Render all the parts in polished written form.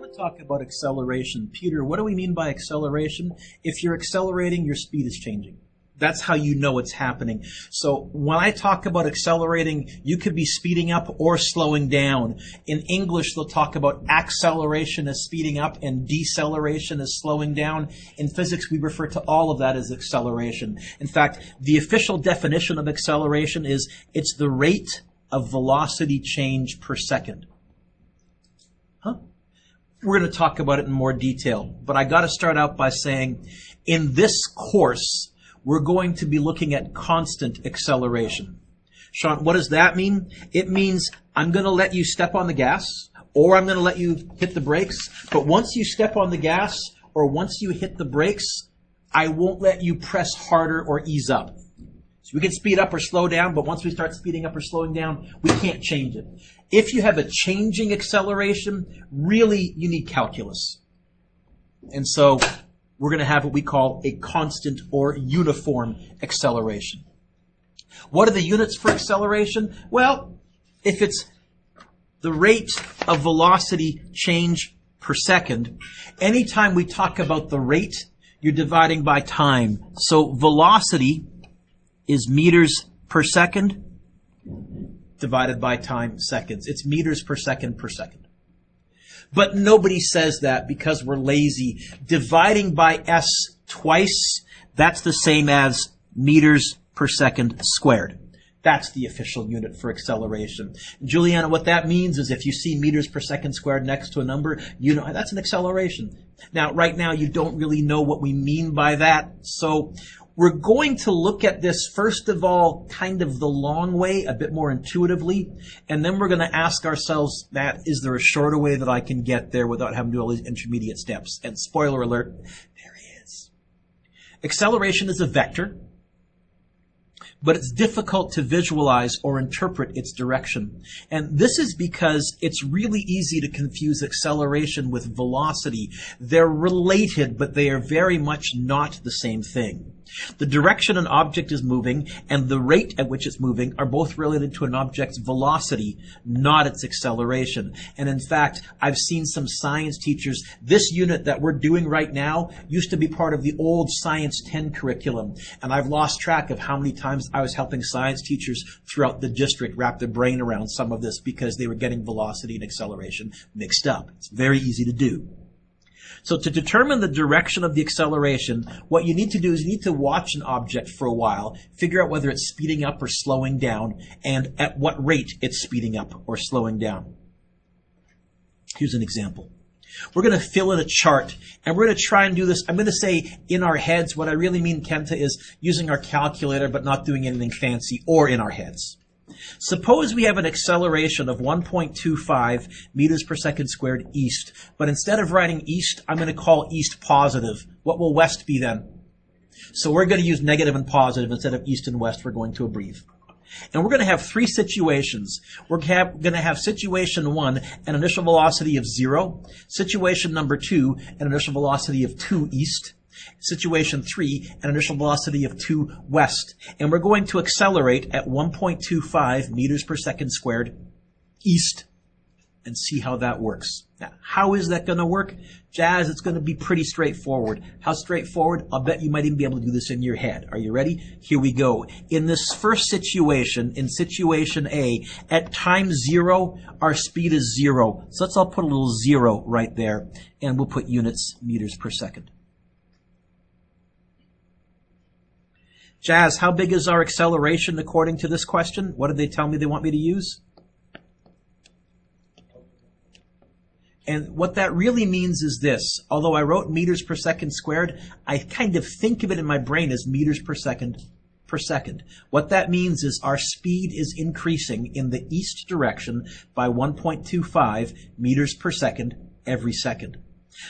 want to talk about acceleration. Peter, what do we mean by acceleration? If you're accelerating, your speed is changing. That's how you know it's happening. So when I talk about accelerating, you could be speeding up or slowing down. In English, they'll talk about acceleration as speeding up and deceleration as slowing down. In physics, we refer to all of that as acceleration. In fact, the official definition of acceleration is it's the rate of velocity change per second. We're going to talk about it in more detail, but I got to start out by saying in this course, we're going to be looking at constant acceleration. Sean, what does that mean? It means I'm going to let you step on the gas, or I'm going to let you hit the brakes, but once you step on the gas, or once you hit the brakes, I won't let you press harder or ease up. So we can speed up or slow down, but once we start speeding up or slowing down, we can't change it. If you have a changing acceleration, really you need calculus. And so we're going to have what we call a constant or uniform acceleration. What are the units for acceleration? Well, if it's the rate of velocity change per second, anytime we talk about the rate, you're dividing by time. So velocity is meters per second divided by time, seconds. It's meters per second per second. But nobody says that because we're lazy. Dividing by s twice, that's the same as meters per second squared. That's the official unit for acceleration. Juliana, what that means is if you see meters per second squared next to a number, you know that's an acceleration. Now, right now, you don't really know what we mean by that, so we're going to look at this, first of all, kind of the long way, a bit more intuitively, and then we're going to ask ourselves, Matt, is there a shorter way that I can get there without having to do all these intermediate steps? And spoiler alert, there is. Acceleration is a vector, but it's difficult to visualize or interpret its direction. And this is because it's really easy to confuse acceleration with velocity. They're related, but they are very much not the same thing. The direction an object is moving and the rate at which it's moving are both related to an object's velocity, not its acceleration. And in fact, I've seen some science teachers, this unit that we're doing right now used to be part of the old Science 10 curriculum. And I've lost track of how many times I was helping science teachers throughout the district wrap their brain around some of this because they were getting velocity and acceleration mixed up. It's very easy to do. So to determine the direction of the acceleration, what you need to do is you need to watch an object for a while, figure out whether it's speeding up or slowing down, and at what rate it's speeding up or slowing down. Here's an example. We're going to fill in a chart, and we're going to try and do this. I'm going to say in our heads. What I really mean, Kenta, is using our calculator but not doing anything fancy, or in our heads. Suppose we have an acceleration of 1.25 meters per second squared east, but instead of writing east, I'm going to call east positive. What will west be then? So we're going to use negative and positive. Instead of east and west, we're going to abbreviate. And we're going to have three situations. We're going to have situation 1, an initial velocity of 0. Situation number 2, an initial velocity of 2 east. Situation 3, an initial velocity of 2 west. And we're going to accelerate at 1.25 meters per second squared east and see how that works. Now, how is that going to work? Jazz, it's going to be pretty straightforward. How straightforward? I'll bet you might even be able to do this in your head. Are you ready? Here we go. In this first situation, in situation A, at time 0, our speed is 0. So let's all put a little 0 right there, and we'll put units meters per second. Jazz, how big is our acceleration according to this question? What did they tell me they want me to use? And what that really means is this. Although I wrote meters per second squared, I kind of think of it in my brain as meters per second per second. What that means is our speed is increasing in the east direction by 1.25 meters per second every second.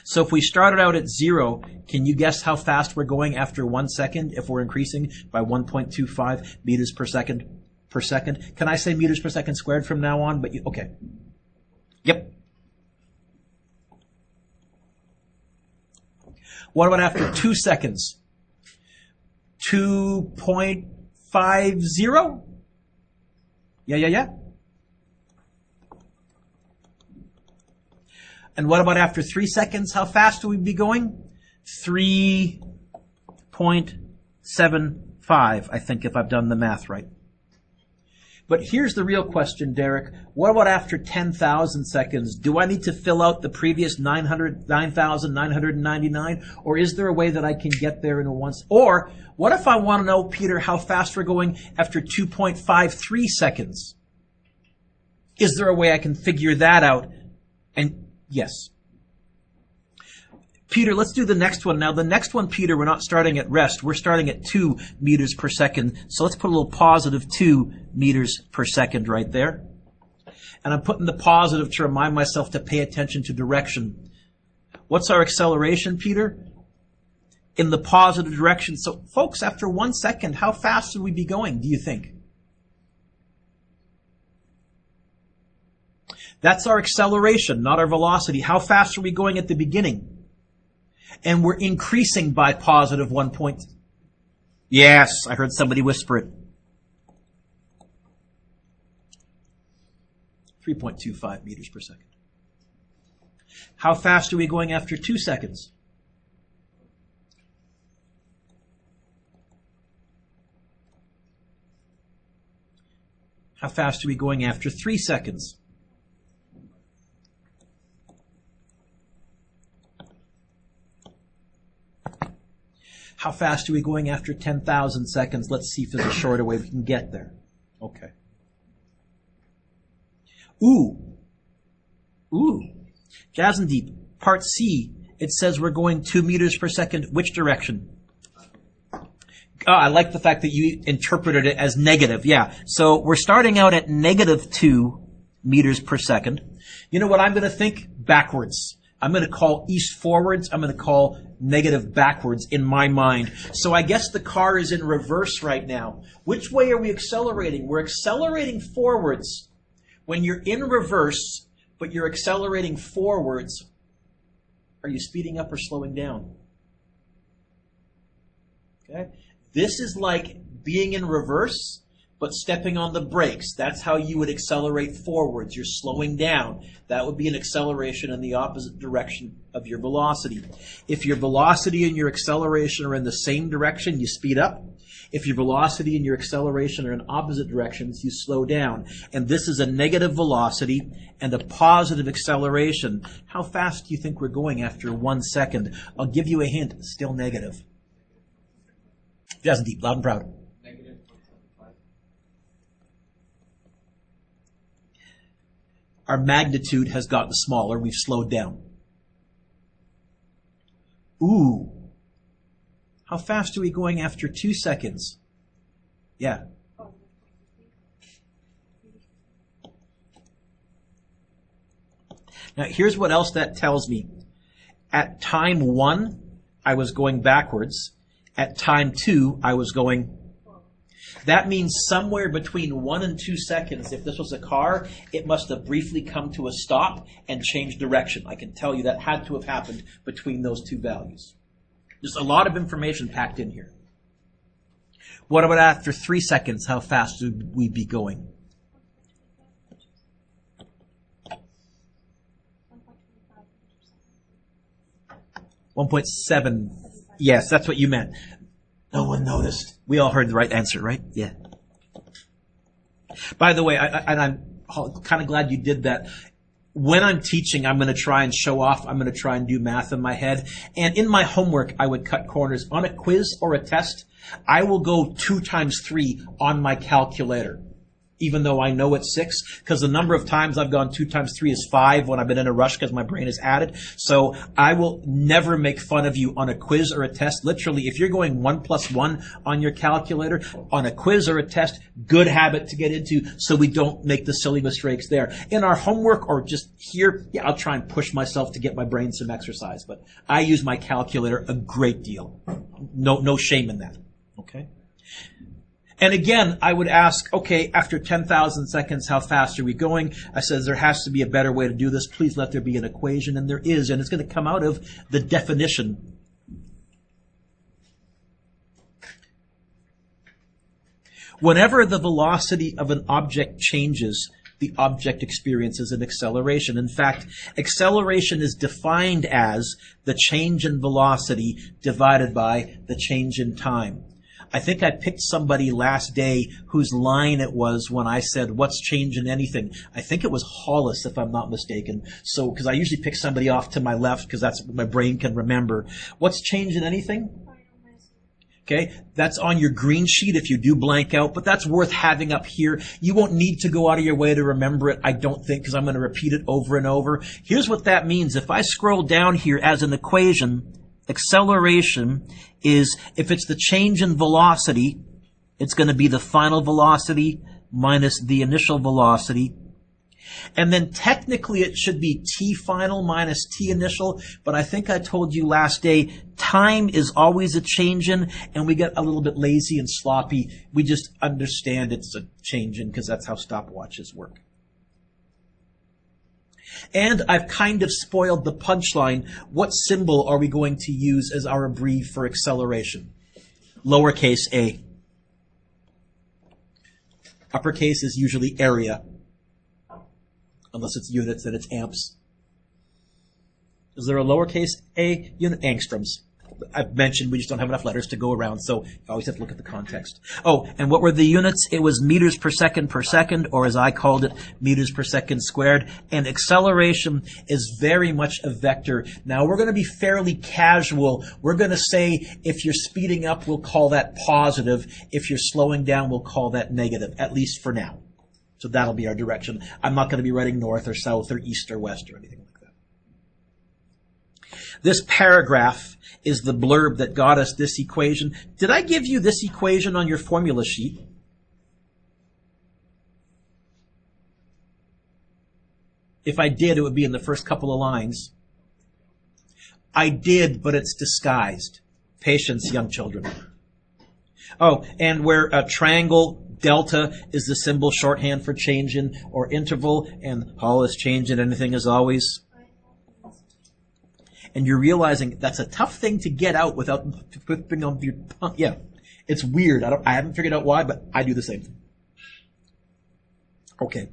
So if we started out at 0, can you guess how fast we're going after 1 second if we're increasing by 1.25 meters per second per second? Can I say meters per second squared from now on? But okay. Yep. What about after 2 seconds? 2.50? Yeah. And what about after 3 seconds? How fast will we be going? 3.75, I think, if I've done the math right. But here's the real question, Derek. What about after 10,000 seconds? Do I need to fill out the previous 9,999? Or is there a way that I can get there in a once? Or what if I want to know, Peter, how fast we're going after 2.53 seconds? Is there a way I can figure that out? And yes. Peter, let's do the next one. Now, the next one, Peter, we're not starting at rest. We're starting at 2 meters per second. So let's put a little positive 2 meters per second right there. And I'm putting the positive to remind myself to pay attention to direction. What's our acceleration, Peter? In the positive direction. So, folks, after 1 second, how fast would we be going, do you think? That's our acceleration, not our velocity. How fast are we going at the beginning? And we're increasing by positive 1 point. Yes, I heard somebody whisper it. 3.25 meters per second. How fast are we going after 2 seconds? How fast are we going after 3 seconds? How fast are we going after 10,000 seconds? Let's see if there's a shorter way we can get there. Okay. Ooh. Jazz and Deep. Part C, it says we're going 2 meters per second. Which direction? I like the fact that you interpreted it as negative. Yeah. So we're starting out at negative 2 meters per second. You know what I'm going to think? Backwards. I'm going to call east forwards. I'm going to call negative backwards in my mind. So I guess the car is in reverse right now. Which way are we accelerating? We're accelerating forwards. When you're in reverse, but you're accelerating forwards, are you speeding up or slowing down? Okay. This is like being in reverse, but stepping on the brakes. That's how you would accelerate forwards. You're slowing down. That would be an acceleration in the opposite direction of your velocity. If your velocity and your acceleration are in the same direction, you speed up. If your velocity and your acceleration are in opposite directions, you slow down. And this is a negative velocity and a positive acceleration. How fast do you think we're going after 1 second? I'll give you a hint. Still negative. Jazz and Deep, loud and proud. Our magnitude has gotten smaller. We've slowed down. Ooh. How fast are we going after 2 seconds? Yeah. Now, here's what else that tells me. At time 1, I was going backwards. At time 2, I was going. That means somewhere between 1 and 2 seconds, if this was a car, it must have briefly come to a stop and changed direction. I can tell you that had to have happened between those two values. There's a lot of information packed in here. What about after 3 seconds? How fast would we be going? 1.7. Yes, that's what you meant. No one noticed. We all heard the right answer, right? Yeah. By the way, I'm kind of glad you did that. When I'm teaching, I'm going to try and show off. I'm going to try and do math in my head. And in my homework, I would cut corners. On a quiz or a test, I will go 2 times 3 on my calculator, even though I know it's 6, because the number of times I've gone 2 times 3 is 5 when I've been in a rush because my brain is added. So I will never make fun of you on a quiz or a test. Literally, if you're going 1 + 1 on your calculator, on a quiz or a test, good habit to get into so we don't make the silly mistakes there. In our homework or just here, yeah, I'll try and push myself to get my brain some exercise, but I use my calculator a great deal. No shame in that. Okay? And again, I would ask, okay, after 10,000 seconds, how fast are we going? I said, there has to be a better way to do this. Please let there be an equation, and there is, and it's going to come out of the definition. Whenever the velocity of an object changes, the object experiences an acceleration. In fact, acceleration is defined as the change in velocity divided by the change in time. I think I picked somebody last day whose line it was when I said, what's change in anything? I think it was Hollis, if I'm not mistaken. So, because I usually pick somebody off to my left because that's what my brain can remember. What's change in anything? Okay, that's on your green sheet if you do blank out, but that's worth having up here. You won't need to go out of your way to remember it, I don't think, because I'm going to repeat it over and over. Here's what that means. If I scroll down here as an equation, acceleration is, if it's the change in velocity, it's going to be the final velocity minus the initial velocity. And then technically it should be t final minus t initial, but I think I told you last day, time is always a change in, and we get a little bit lazy and sloppy. We just understand it's a change in because that's how stopwatches work. And I've kind of spoiled the punchline. What symbol are we going to use as our abbrev for acceleration? Lowercase a. Uppercase is usually area. Unless it's units, then it's amps. Is there a lowercase a unit? Angstroms. I've mentioned we just don't have enough letters to go around, so you always have to look at the context. Oh, and what were the units? It was meters per second, or as I called it, meters per second squared. And acceleration is very much a vector. Now, we're going to be fairly casual. We're going to say if you're speeding up, we'll call that positive. If you're slowing down, we'll call that negative, at least for now. So that'll be our direction. I'm not going to be writing north or south or east or west or anything like that. This paragraph is the blurb that got us this equation. Did I give you this equation on your formula sheet? If I did, it would be in the first couple of lines. I did, but it's disguised. Patience, young children. Oh, and where a triangle delta is the symbol shorthand for change in or interval, and Hollis change in anything as always. And you're realizing that's a tough thing to get out without flipping on your tongue. Yeah, it's weird. I haven't figured out why, but I do the same thing. Okay.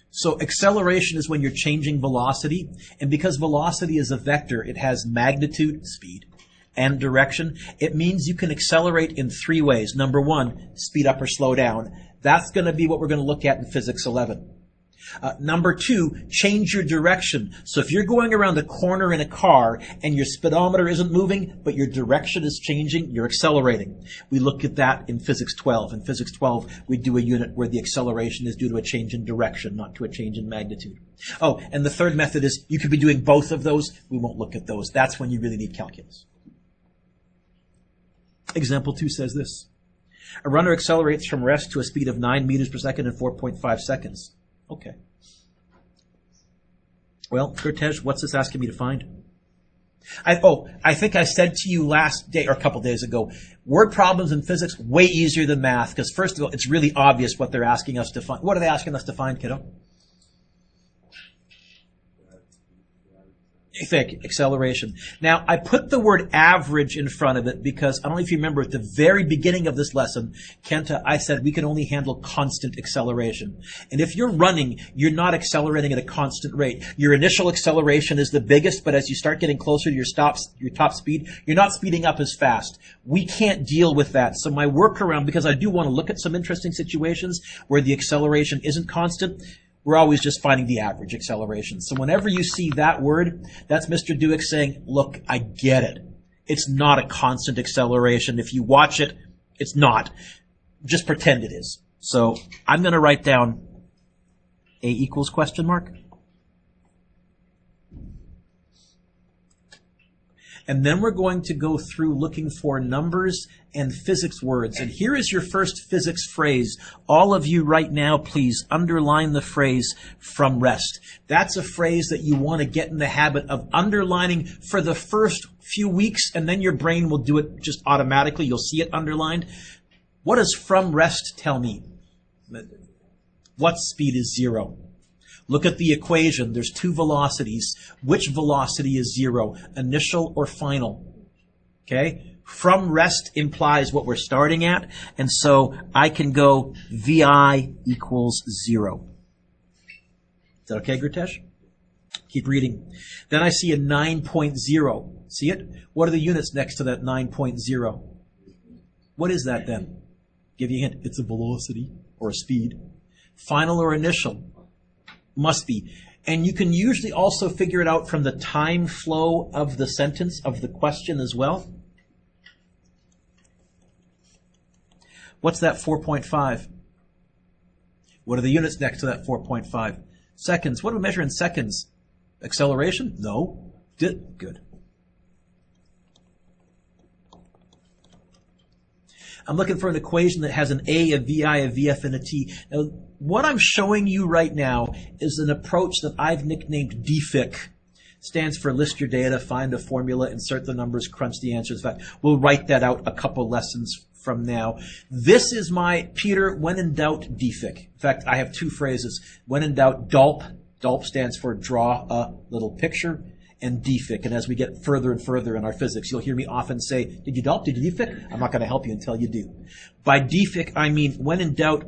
So acceleration is when you're changing velocity, and because velocity is a vector, it has magnitude, speed, and direction. It means you can accelerate in three ways. Number one, speed up or slow down. That's going to be what we're going to look at in Physics 11. Number two, change your direction. So if you're going around a corner in a car and your speedometer isn't moving, but your direction is changing, you're accelerating. We look at that in Physics 12. In Physics 12, we do a unit where the acceleration is due to a change in direction, not to a change in magnitude. Oh, and the third method is you could be doing both of those. We won't look at those. That's when you really need calculus. Example 2 says this. A runner accelerates from rest to a speed of 9 meters per second in 4.5 seconds. Okay. Well, Kurtej, what's this asking me to find? I think I said to you last day or a couple days ago, word problems in physics, way easier than math, because first of all, it's really obvious what they're asking us to find. What are they asking us to find, kiddo? Thank you. Acceleration. Now, I put the word average in front of it because I don't know if you remember at the very beginning of this lesson, Kenta, I said we can only handle constant acceleration. And if you're running, you're not accelerating at a constant rate. Your initial acceleration is the biggest, but as you start getting closer to your top speed, you're not speeding up as fast. We can't deal with that. So my workaround, because I do want to look at some interesting situations where the acceleration isn't constant, we're always just finding the average acceleration. So whenever you see that word, that's Mr. Dewick saying, look, I get it. It's not a constant acceleration. If you watch it, it's not. Just pretend it is. So I'm going to write down A equals question mark. And then we're going to go through looking for numbers and physics words. And here is your first physics phrase. All of you right now, please underline the phrase from rest. That's a phrase that you want to get in the habit of underlining for the first few weeks, and then your brain will do it just automatically. You'll see it underlined. What does from rest tell me? What speed is 0? Look at the equation. There's two velocities. Which velocity is 0? Initial or final? Okay? From rest implies what we're starting at, and so I can go VI equals 0. Is that okay, Gritesh? Keep reading. Then I see a 9.0. See it? What are the units next to that 9.0? What is that then? Give you a hint. It's a velocity or a speed. Final or initial? Must be. And you can usually also figure it out from the time flow of the sentence, of the question as well. What's that 4.5? What are the units next to that 4.5? Seconds. What do we measure in seconds? Acceleration? No. Good. I'm looking for an equation that has an A, a VI, a VF, and a T. Now, what I'm showing you right now is an approach that I've nicknamed DFIC. Stands for list your data, find a formula, insert the numbers, crunch the answers. In fact, we'll write that out a couple lessons from now. This is my, Peter, when in doubt, DFIC. In fact, I have two phrases. When in doubt, DULP. DULP stands for draw a little picture, and DFIC. And as we get further and further in our physics, you'll hear me often say, did you DULP? Did you DFIC? I'm not going to help you until you do. By DFIC, I mean, when in doubt,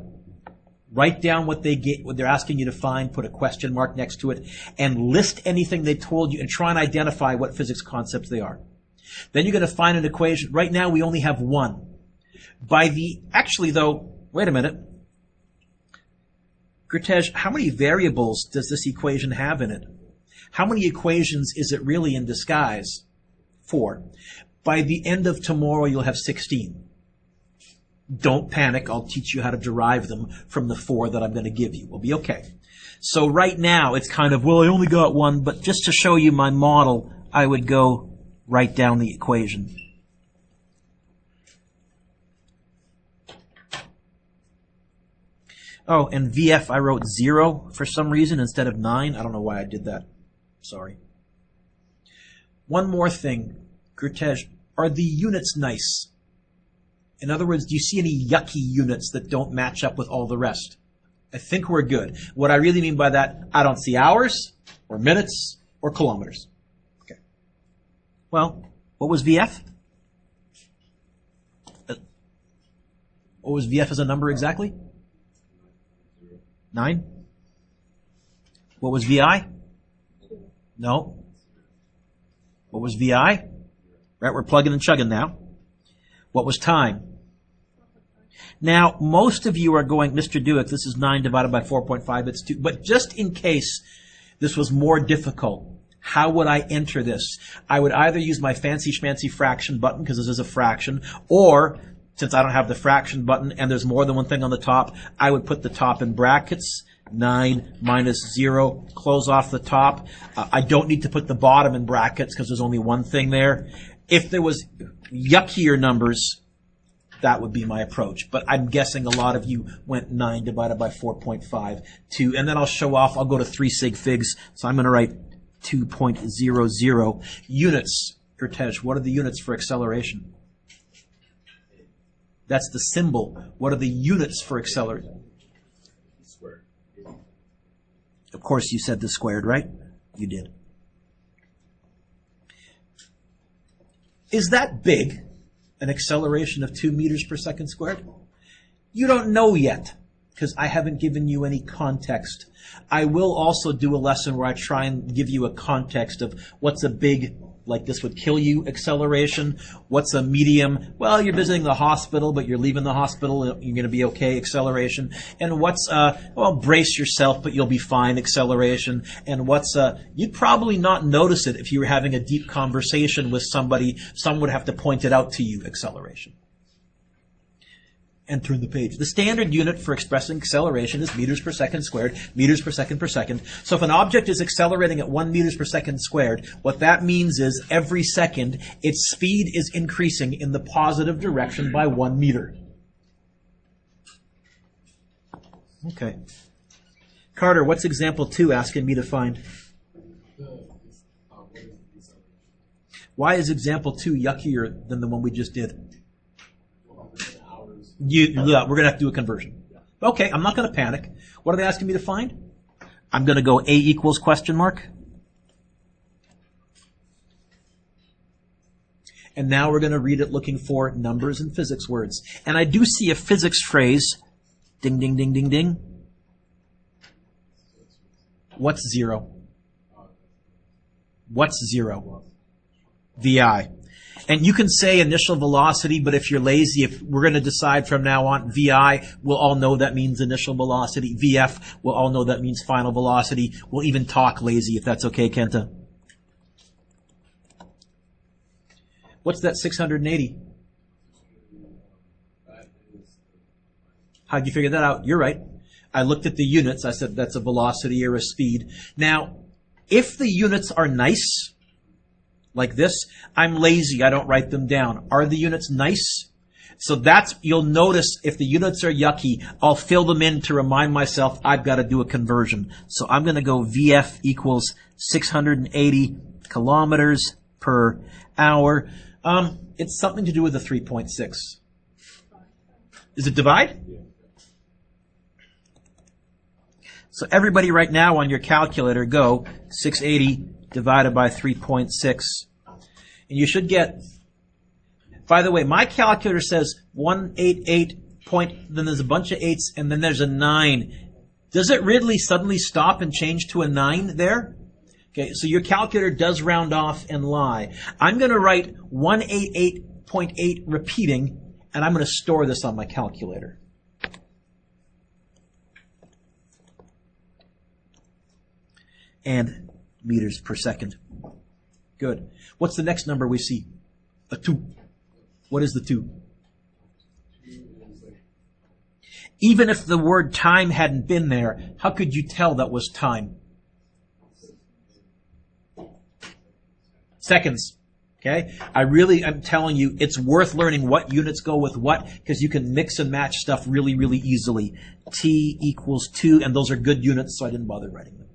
write down what they're asking you to find, put a question mark next to it, and list anything they told you and try and identify what physics concepts they are. Then you're going to find an equation. Right now, we only have one. Actually though, wait a minute. Gritesh, how many variables does this equation have in it? How many equations is it really in disguise? 4. By the end of tomorrow, you'll have 16. Don't panic. I'll teach you how to derive them from the 4 that I'm going to give you. We'll be okay. So right now, it's kind of, well, I only got one, but just to show you my model, I would go write down the equation. Oh, and VF, I wrote 0 for some reason instead of 9. I don't know why I did that. Sorry. One more thing, Gritesh. Are the units nice? In other words, do you see any yucky units that don't match up with all the rest? I think we're good. What I really mean by that, I don't see hours or minutes or kilometers. Okay. Well, what was VF? What was VF as a number exactly? 9? What was VI? No. What was VI? Right, we're plugging and chugging now. What was time? Now, most of you are going, Mr. Dewick, this is 9 divided by 4.5, it's 2. But just in case this was more difficult, how would I enter this? I would either use my fancy schmancy fraction button, because this is a fraction, or since I don't have the fraction button and there's more than one thing on the top, I would put the top in brackets. 9 minus 0, close off the top. I don't need to put the bottom in brackets because there's only one thing there. If there was yuckier numbers, that would be my approach. But I'm guessing a lot of you went 9 divided by 4.5 to, and then I'll show off, I'll go to 3 sig figs. So I'm going to write 2.00 units. Gritesh, what are the units for acceleration? That's the symbol. What are the units for acceleration? Of course you said the squared, right? You did. Is that big, an acceleration of 2 meters per second squared? You don't know yet, because I haven't given you any context. I will also do a lesson where I try and give you a context of what's a big, like this would kill you, acceleration. What's a medium? Well, you're visiting the hospital, but you're leaving the hospital. You're going to be okay, acceleration. And what's, well, brace yourself, but you'll be fine, acceleration. And what's, you'd probably not notice it if you were having a deep conversation with somebody. Someone would have to point it out to you, acceleration. And turn the page. The standard unit for expressing acceleration is meters per second squared, meters per second per second. So if an object is accelerating at 1 meters per second squared, what that means is every second its speed is increasing in the positive direction by 1 meter. Okay. Carter, what's example 2 asking me to find? Why is example 2 yuckier than the one we just did? We're going to have to do a conversion. Okay, I'm not going to panic. What are they asking me to find? I'm going to go A equals question mark. And now we're going to read it looking for numbers and physics words. And I do see a physics phrase. Ding, ding, ding, ding, ding. What's zero? What's zero? VI. And you can say initial velocity, but if you're lazy, if we're going to decide from now on, VI, we'll all know that means initial velocity. VF, we'll all know that means final velocity. We'll even talk lazy if that's okay, Kenta. What's that 680? How'd you figure that out? You're right. I looked at the units. I said that's a velocity or a speed. Now, if the units are nice, like this, I'm lazy. I don't write them down. Are the units nice? So that's, you'll notice if the units are yucky, I'll fill them in to remind myself I've got to do a conversion. So I'm going to go VF equals 680 kilometers per hour. It's something to do with the 3.6. Is it divide? Yeah. So everybody right now on your calculator go 680 divided by 3.6. And you should get, by the way, my calculator says 188 point, then there's a bunch of 8s, and then there's a 9. Does it really suddenly stop and change to a 9 there? Okay, so your calculator does round off and lie. I'm going to write 188.8 repeating, and I'm going to store this on my calculator. And meters per second. Good. What's the next number we see? A 2. What is the 2? Even if the word time hadn't been there, how could you tell that was time? Seconds. Okay? I'm telling you, it's worth learning what units go with what, because you can mix and match stuff really, really easily. T equals 2, and those are good units, so I didn't bother writing them.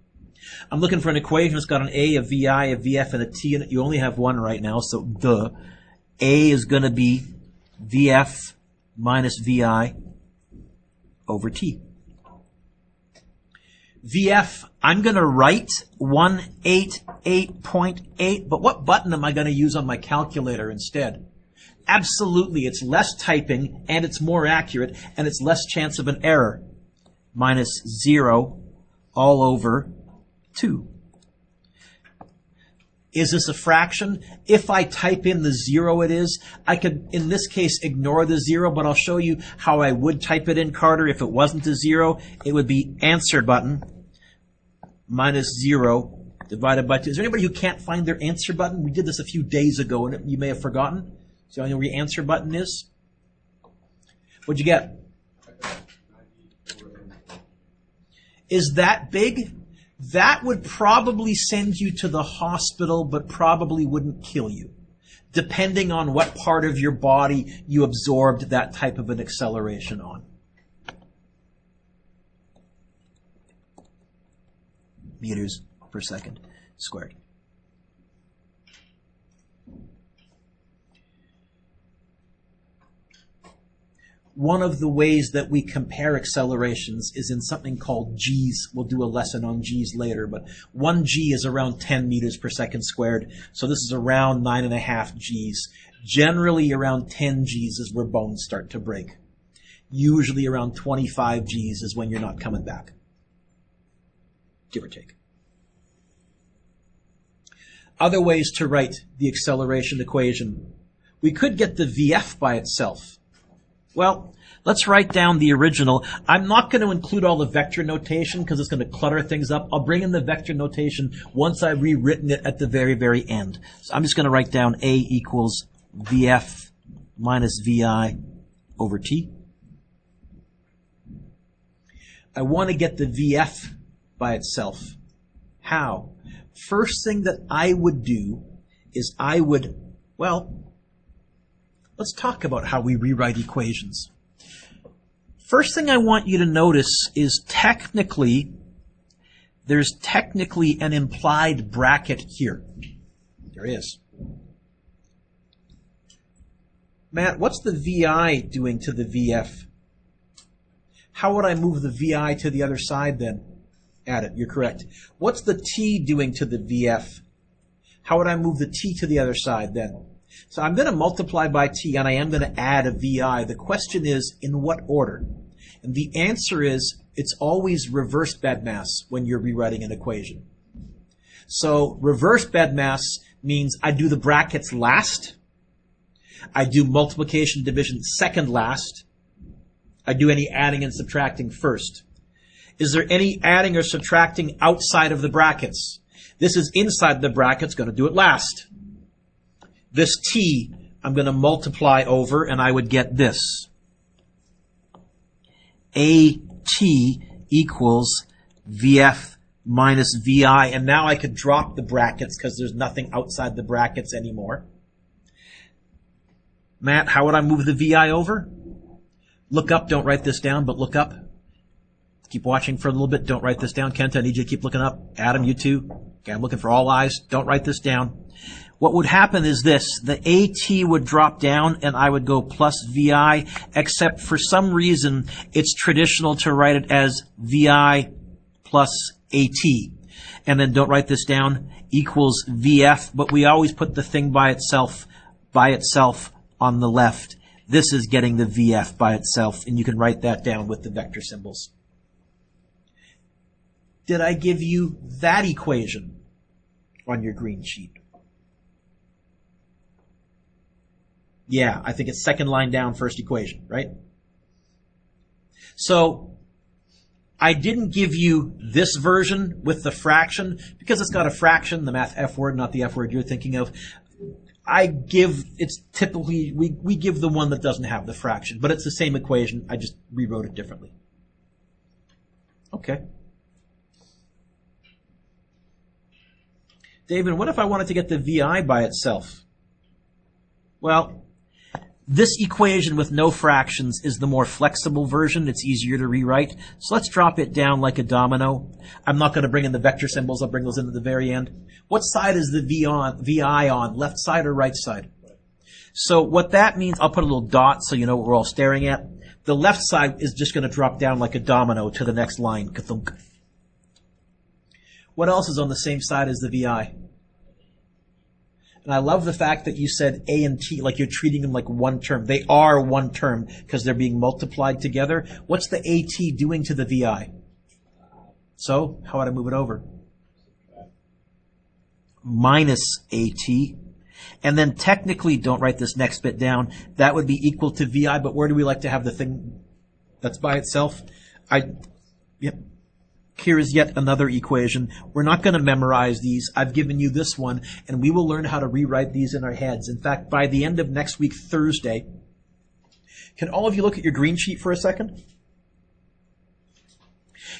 I'm looking for an equation that's got an A, a VI, a VF, and a T in it. You only have one right now, so duh. A is going to be VF minus VI over T. VF, I'm going to write 188.8, but what button am I going to use on my calculator instead? Absolutely, it's less typing, and it's more accurate, and it's less chance of an error. Minus 0 all over 2. Is this a fraction? If I type in the 0 it is, I could, in this case, ignore the 0, but I'll show you how I would type it in, Carter, if it wasn't a 0. It would be answer button minus 0 divided by 2. Is there anybody who can't find their answer button? We did this a few days ago, and you may have forgotten. So you know where your answer button is? What'd you get? Is that big? That would probably send you to the hospital, but probably wouldn't kill you, depending on what part of your body you absorbed that type of an acceleration on. Meters per second squared. One of the ways that we compare accelerations is in something called G's. We'll do a lesson on G's later, but 1 G is around 10 meters per second squared. So this is around 9.5 G's. Generally around 10 G's is where bones start to break. Usually around 25 G's is when you're not coming back. Give or take. Other ways to write the acceleration equation. We could get the VF by itself. Well, let's write down the original. I'm not going to include all the vector notation because it's going to clutter things up. I'll bring in the vector notation once I've rewritten it at the very, very end. So I'm just going to write down A equals VF minus VI over T. I want to get the VF by itself. How? First thing that I would do is let's talk about how we rewrite equations. First thing I want you to notice is there's technically an implied bracket here. There is. Matt, what's the VI doing to the VF? How would I move the VI to the other side then? Add it, you're correct. What's the T doing to the VF? How would I move the T to the other side then? So I'm going to multiply by t, and I am going to add a vi. The question is, in what order? And the answer is, it's always reverse BEDMAS when you're rewriting an equation. So reverse BEDMAS means I do the brackets last. I do multiplication, division second last. I do any adding and subtracting first. Is there any adding or subtracting outside of the brackets? This is inside the brackets, going to do it last. This t, I'm going to multiply over, and I would get this. AT equals VF minus VI, and now I could drop the brackets because there's nothing outside the brackets anymore. Matt, how would I move the VI over? Look up, don't write this down, but look up. Keep watching for a little bit, don't write this down. Kent, I need you to keep looking up. Adam, you too. Okay, I'm looking for all eyes, don't write this down. What would happen is this, the AT would drop down and I would go plus VI, except for some reason it's traditional to write it as VI plus AT. And then don't write this down, equals VF, but we always put the thing by itself on the left. This is getting the VF by itself, and you can write that down with the vector symbols. Did I give you that equation on your green sheet? Yeah, I think it's second line down, first equation, right? So I didn't give you this version with the fraction because it's got a fraction, the math F word, not the F word you're thinking of. It's typically, we give the one that doesn't have the fraction, but it's the same equation. I just rewrote it differently. Okay. David, what if I wanted to get the VI by itself? Well, this equation with no fractions is the more flexible version. It's easier to rewrite. So let's drop it down like a domino. I'm not going to bring in the vector symbols. I'll bring those in at the very end. What side is the VI on? Left side or right side? So what that means, I'll put a little dot so you know what we're all staring at. The left side is just going to drop down like a domino to the next line. Ka-thunk. What else is on the same side as the VI? And I love the fact that you said A and T, like you're treating them like one term. They are one term because they're being multiplied together. What's the AT doing to the VI? So, how would I move it over? Minus AT. And then technically, don't write this next bit down, that would be equal to VI, but where do we like to have the thing that's by itself? Yep. Here is yet another equation. We're not going to memorize these. I've given you this one, and we will learn how to rewrite these in our heads. In fact, by the end of next week, Thursday, can all of you look at your green sheet for a second?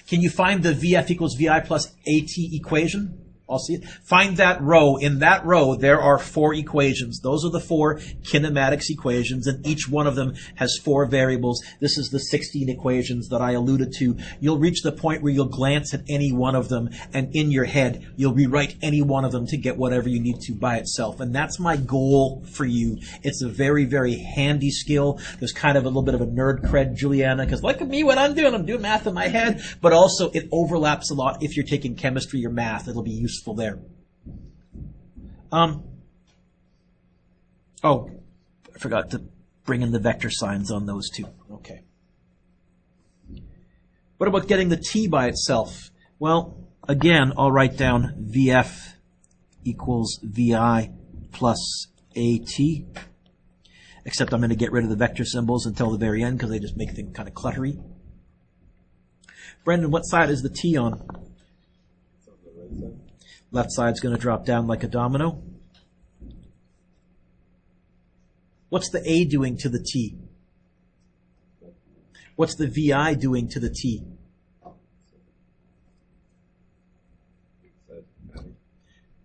Can you find the VF equals VI plus AT equation? I'll see it. Find that row. In that row, there are 4 equations. Those are the 4 kinematics equations, and each one of them has 4 variables. This is the 16 equations that I alluded to. You'll reach the point where you'll glance at any one of them, and in your head, you'll rewrite any one of them to get whatever you need to by itself. And that's my goal for you. It's a very, very handy skill. There's kind of a little bit of a nerd cred, Juliana, because look at me, what I'm doing math in my head, but also it overlaps a lot if you're taking chemistry or math. It'll be useful there. Oh, I forgot to bring in the vector signs on those two. Okay. What about getting the t by itself? Well, again, I'll write down VF equals VI plus AT, except I'm going to get rid of the vector symbols until the very end because they just make things kind of cluttery. Brendan, what side is the t on? Left side's going to drop down like a domino. What's the A doing to the T? What's the VI doing to the T?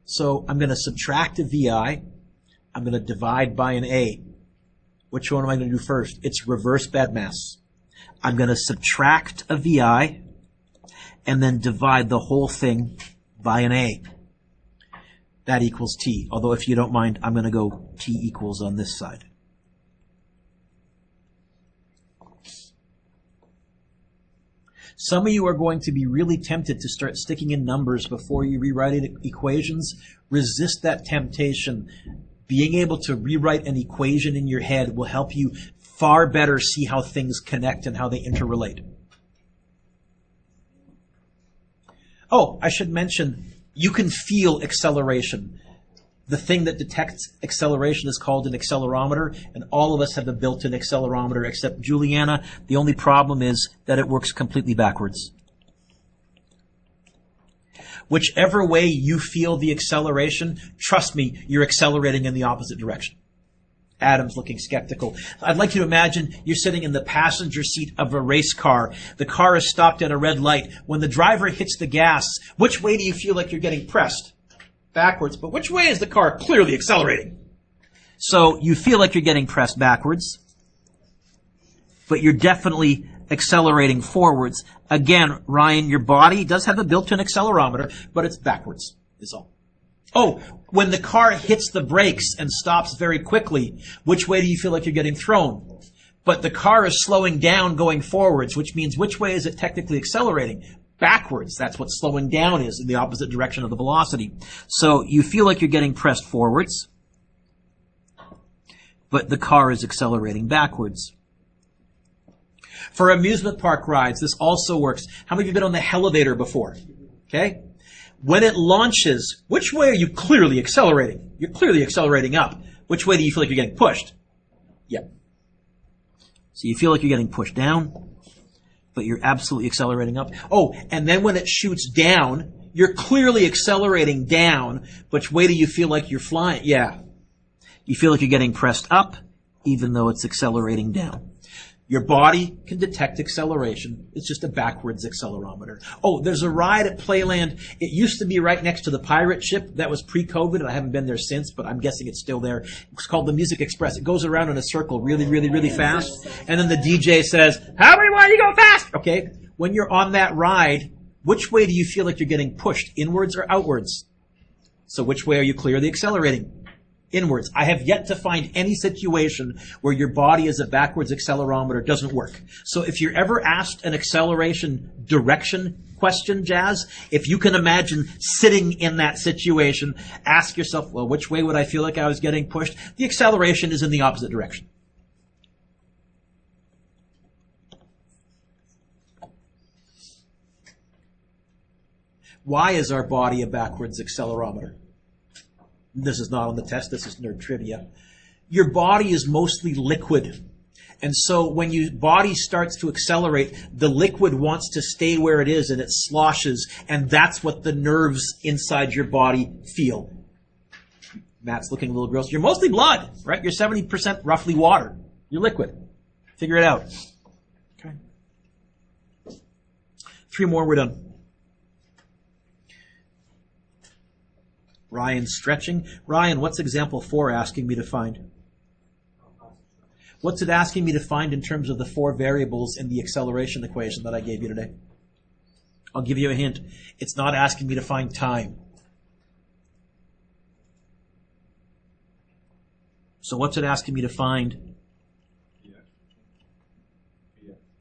So I'm going to subtract a VI. I'm going to divide by an A. Which one am I going to do first? It's reverse BEDMAS. I'm going to subtract a VI and then divide the whole thing by an A. That equals T. Although if you don't mind, I'm going to go T equals on this side. Some of you are going to be really tempted to start sticking in numbers before you rewrite equations. Resist that temptation. Being able to rewrite an equation in your head will help you far better see how things connect and how they interrelate. Oh, I should mention, you can feel acceleration. The thing that detects acceleration is called an accelerometer, and all of us have a built-in accelerometer except Juliana. The only problem is that it works completely backwards. Whichever way you feel the acceleration, trust me, you're accelerating in the opposite direction. Adam's looking skeptical. I'd like you to imagine you're sitting in the passenger seat of a race car. The car is stopped at a red light. When the driver hits the gas, which way do you feel like you're getting pressed? Backwards. But which way is the car clearly accelerating? So you feel like you're getting pressed backwards, but you're definitely accelerating forwards. Again, Ryan, your body does have a built-in accelerometer, but it's backwards, is all. Oh, when the car hits the brakes and stops very quickly, which way do you feel like you're getting thrown? But the car is slowing down going forwards, which means which way is it technically accelerating? Backwards. That's what slowing down is, in the opposite direction of the velocity. So you feel like you're getting pressed forwards, but the car is accelerating backwards. For amusement park rides, this also works. How many of you have been on the elevator before? Okay? When it launches, which way are you clearly accelerating? You're clearly accelerating up. Which way do you feel like you're getting pushed? Yep. So you feel like you're getting pushed down, but you're absolutely accelerating up. Oh, and then when it shoots down, you're clearly accelerating down. Which way do you feel like you're flying? Yeah. You feel like you're getting pressed up, even though it's accelerating down. Your body can detect acceleration. It's just a backwards accelerometer. Oh, there's a ride at Playland. It used to be right next to the pirate ship. That was pre-COVID, and I haven't been there since, but I'm guessing it's still there. It's called the Music Express. It goes around in a circle really, really, really fast. And then the DJ says, how many more you go fast? Okay. When you're on that ride, which way do you feel like you're getting pushed? Inwards or outwards? So which way are you clearly accelerating? Inwards. I have yet to find any situation where your body as a backwards accelerometer doesn't work. So if you're ever asked an acceleration direction question, Jazz, if you can imagine sitting in that situation, ask yourself, well, which way would I feel like I was getting pushed? The acceleration is in the opposite direction. Why is our body a backwards accelerometer? This is not on the test, this is nerd trivia. Your body is mostly liquid. And so when your body starts to accelerate, the liquid wants to stay where it is and it sloshes, and that's what the nerves inside your body feel. Matt's looking a little gross. You're mostly blood, right? You're 70% roughly water. You're liquid. Figure it out. Okay. 3 more, we're done. Ryan's stretching. Ryan, what's example 4 asking me to find? What's it asking me to find in terms of the 4 variables in the acceleration equation that I gave you today? I'll give you a hint. It's not asking me to find time. So what's it asking me to find?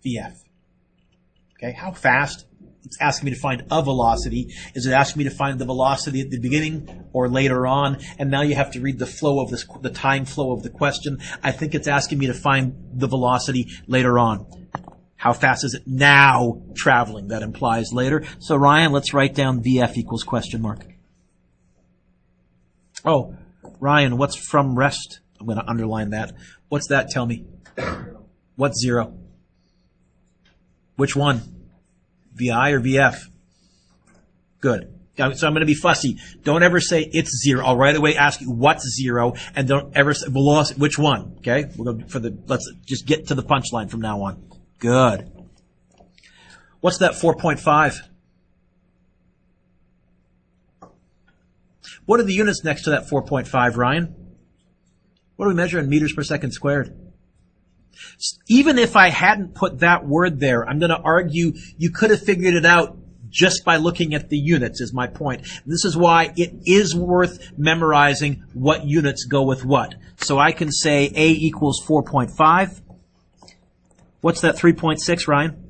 VF. Okay, how fast? It's asking me to find a velocity. Is it asking me to find the velocity at the beginning or later on? And now you have to read the flow of this, the time flow of the question. I think it's asking me to find the velocity later on. How fast is it now traveling? That implies later. So Ryan, let's write down VF equals question mark. Oh, Ryan, what's from rest? I'm going to underline that. What's that tell me? What's 0? Which one? VI or VF? Good. So I'm going to be fussy. Don't ever say it's 0. I'll right away ask you what's 0, and don't ever say velocity. Which one? Okay. We're going for the. Let's just get to the punchline from now on. Good. What's that 4.5? What are the units next to that 4.5, Ryan? What do we measure in meters per second squared? Even if I hadn't put that word there, I'm going to argue you could have figured it out just by looking at the units, is my point. This is why it is worth memorizing what units go with what. So I can say A equals 4.5. What's that 3.6, Ryan?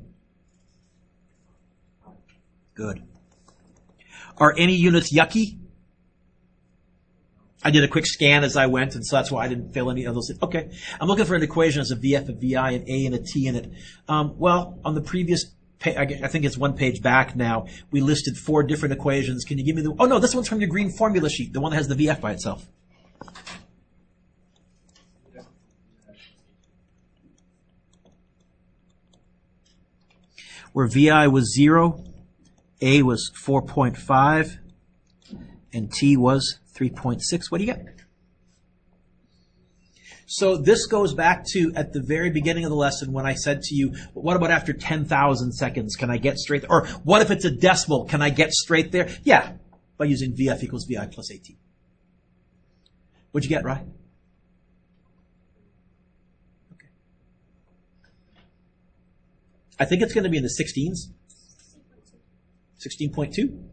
Good. Are any units yucky? I did a quick scan as I went, and so that's why I didn't fill any of those. Okay. I'm looking for an equation as a VF, a VI, an A, and a T in it. Well, on the previous page, I think it's one page back now, we listed 4 different equations. Can you give me the... Oh, no, this one's from your green formula sheet, the one that has the VF by itself. Where VI was 0, A was 4.5, and T was 3.6. What do you get? So this goes back to at the very beginning of the lesson when I said to you, what about after 10,000 seconds? Can I get straight there? Or what if it's a decimal? Can I get straight there? Yeah, by using VF equals VI plus AT. What'd you get, right? Okay. I think it's going to be in the 16s. 16.2.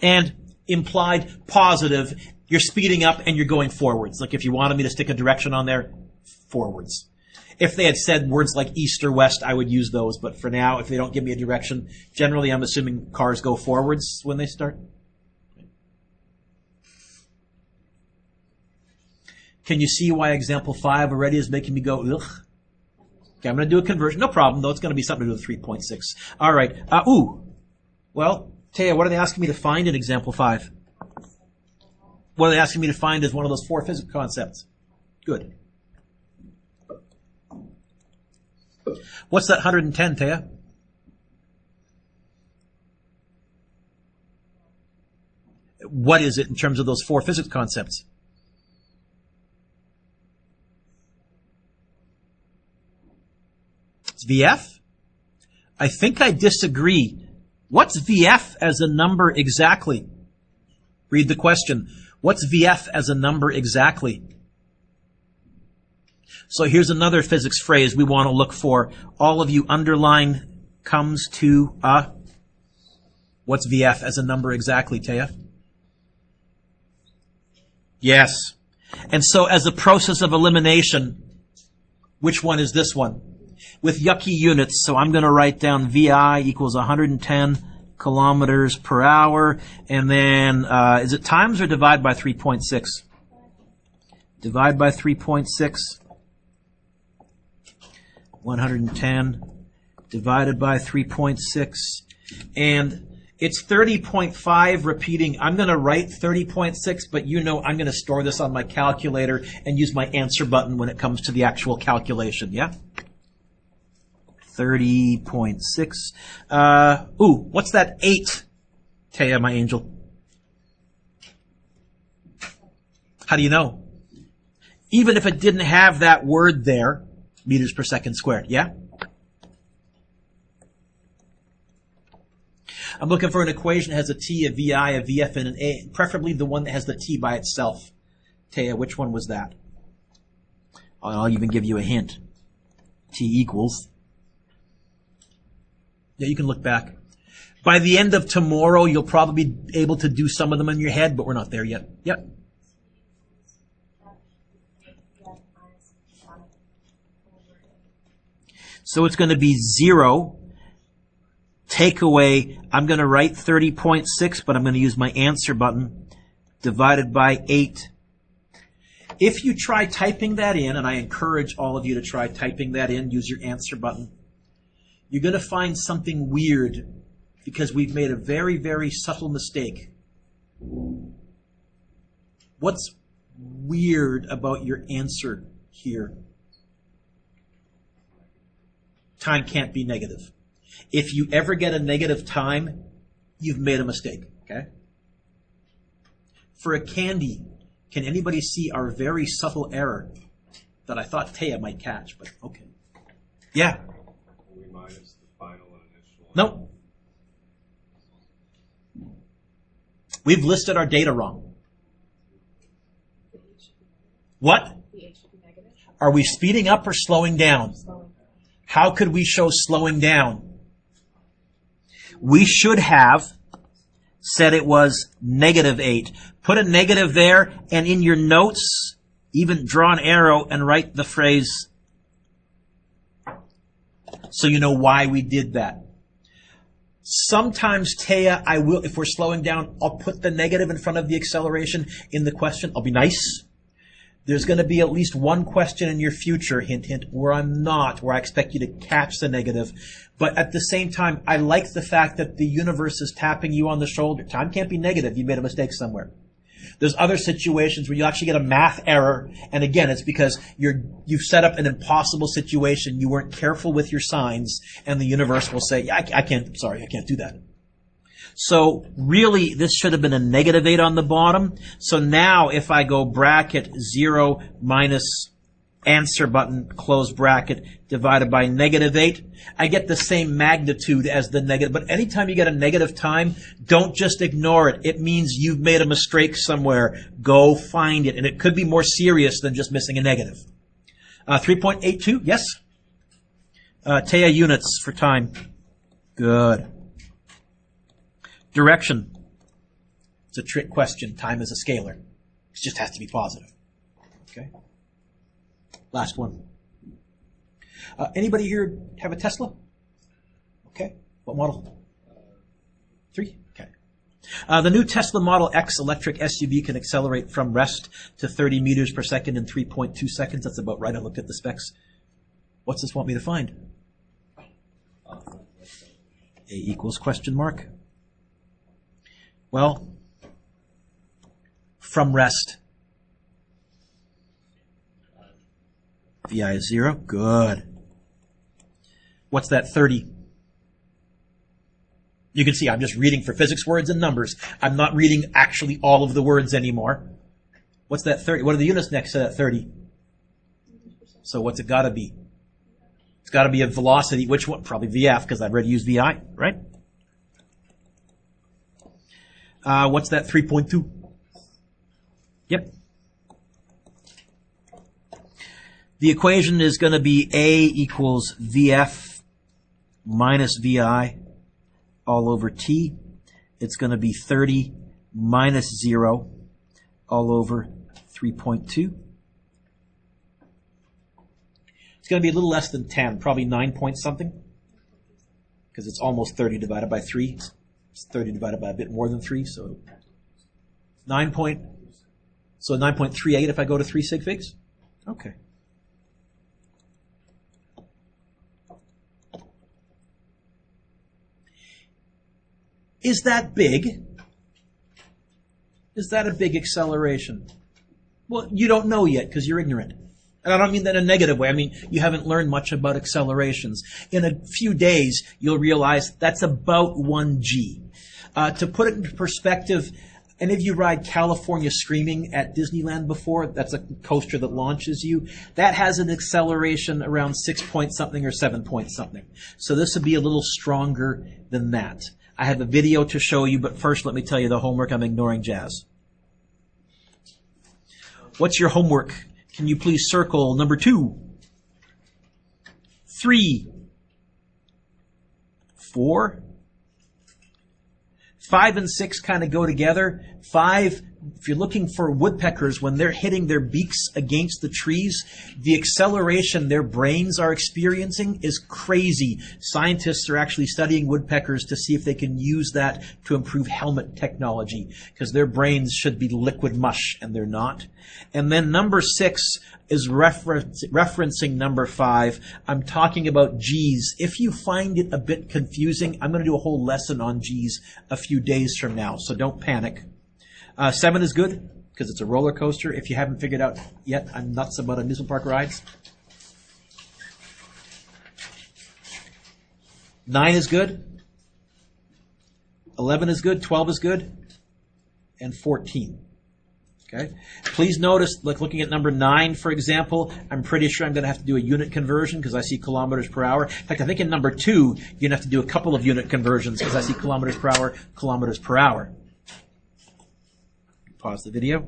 And implied positive, you're speeding up and you're going forwards. Like if you wanted me to stick a direction on there, forwards. If they had said words like east or west, I would use those. But for now, if they don't give me a direction, generally I'm assuming cars go forwards when they start. Can you see why example 5 already is making me go, ugh? Okay, I'm going to do a conversion. No problem, though. It's going to be something to do with 3.6. All right. Well, Taya, what are they asking me to find in example 5? What are they asking me to find as one of those 4 physics concepts? Good. What's that 110, Taya? What is it in terms of those 4 physics concepts? It's VF? I think I disagree. What's VF as a number exactly? Read the question. What's VF as a number exactly? So here's another physics phrase we want to look for. All of you underline comes to what's VF as a number exactly, Taya? Yes. And so as a process of elimination, which one is this one? With yucky units, so I'm going to write down VI equals 110 kilometers per hour, and then is it times or divide by 3.6? Divide by 3.6. 110 divided by 3.6, and it's 30.5 repeating. I'm going to write 30.6, but you know I'm going to store this on my calculator and use my answer button when it comes to the actual calculation, yeah? 30.6. What's that 8, Taya, my angel? How do you know? Even if it didn't have that word there, meters per second squared, yeah? I'm looking for an equation that has a T, a VI, a VF, and an A, preferably the one that has the T by itself. Taya, which one was that? I'll even give you a hint. T equals... Yeah, you can look back. By the end of tomorrow, you'll probably be able to do some of them in your head, but we're not there yet. Yep. So it's going to be 0. Take away, I'm going to write 30.6, but I'm going to use my answer button, divided by 8. If you try typing that in, and I encourage all of you to try typing that in, use your answer button, you're going to find something weird because we've made a very, very subtle mistake. What's weird about your answer here? Time can't be negative. If you ever get a negative time, you've made a mistake, okay? For a candy, can anybody see our very subtle error that I thought Taya might catch, but okay. Yeah. Minus the final and initial. Nope. We've listed our data wrong. What? Are we speeding up or slowing down? How could we show slowing down? We should have said it was -8. Put a negative there, and in your notes, even draw an arrow and write the phrase so you know why we did that. Sometimes, Taya, I will, if we're slowing down, I'll put the negative in front of the acceleration in the question. I'll be nice. There's going to be at least one question in your future, hint, hint, where I'm not, where I expect you to catch the negative. But at the same time, I like the fact that the universe is tapping you on the shoulder. Time can't be negative. You made a mistake somewhere. There's other situations where you actually get a math error, and again, it's because you've set up an impossible situation. You weren't careful with your signs, and the universe will say, yeah, I can't do that. So really, this should have been a -8 on the bottom. So now if I go bracket 0 minus answer button, close bracket, divided by -8, I get the same magnitude as the negative. But anytime you get a negative time, don't just ignore it. It means you've made a mistake somewhere. Go find it. And it could be more serious than just missing a negative. 3.82, yes? Taya, units for time. Good. Direction. It's a trick question. Time is a scalar. It just has to be positive. Okay? Last one. Anybody here have a Tesla? Okay. What model? 3? Okay. The new Tesla Model X electric SUV can accelerate from rest to 30 meters per second in 3.2 seconds. That's about right. I looked at the specs. What's this want me to find? A equals question mark. Well, from rest. VI is 0. Good. What's that 30? You can see I'm just reading for physics words and numbers. I'm not reading actually all of the words anymore. What's that 30? What are the units next to that 30? So what's it got to be? It's got to be a velocity. Which one? Probably VF, because I've already used VI, right? What's that 3.2? Yep. The equation is going to be A equals VF minus VI all over T. It's going to be 30 minus 0 all over 3.2. It's going to be a little less than 10, probably 9 point something, because it's almost 30 divided by 3. It's 30 divided by a bit more than 3, so 9.38 if I go to 3 sig figs? Okay. Is that big? Is that a big acceleration? Well, you don't know yet because you're ignorant. And I don't mean that in a negative way. I mean, you haven't learned much about accelerations. In a few days, you'll realize that's about 1G. To put it into perspective, any of you ride California Screaming at Disneyland before? That's a coaster that launches you. That has an acceleration around 6 point something or 7 point something. So this would be a little stronger than that. I have a video to show you, but first let me tell you the homework. I'm ignoring Jazz. What's your homework? Can you please circle number 2, 3, 4, 5 and 6 kind of go together. 5, if you're looking for woodpeckers, when they're hitting their beaks against the trees, the acceleration their brains are experiencing is crazy. Scientists are actually studying woodpeckers to see if they can use that to improve helmet technology, because their brains should be liquid mush, and they're not. And then number 6 is referencing number 5. I'm talking about G's. If you find it a bit confusing, I'm going to do a whole lesson on G's a few days from now, so don't panic. 7 is good because it's a roller coaster. If you haven't figured out yet, I'm nuts about amusement park rides. 9 is good. 11 is good. 12 is good. And 14. Okay. Please notice, like looking at number 9, for example, I'm pretty sure I'm going to have to do a unit conversion because I see kilometers per hour. In fact, I think in number 2, you're going to have to do a couple of unit conversions because I see kilometers per hour, kilometers per hour. Pause the video.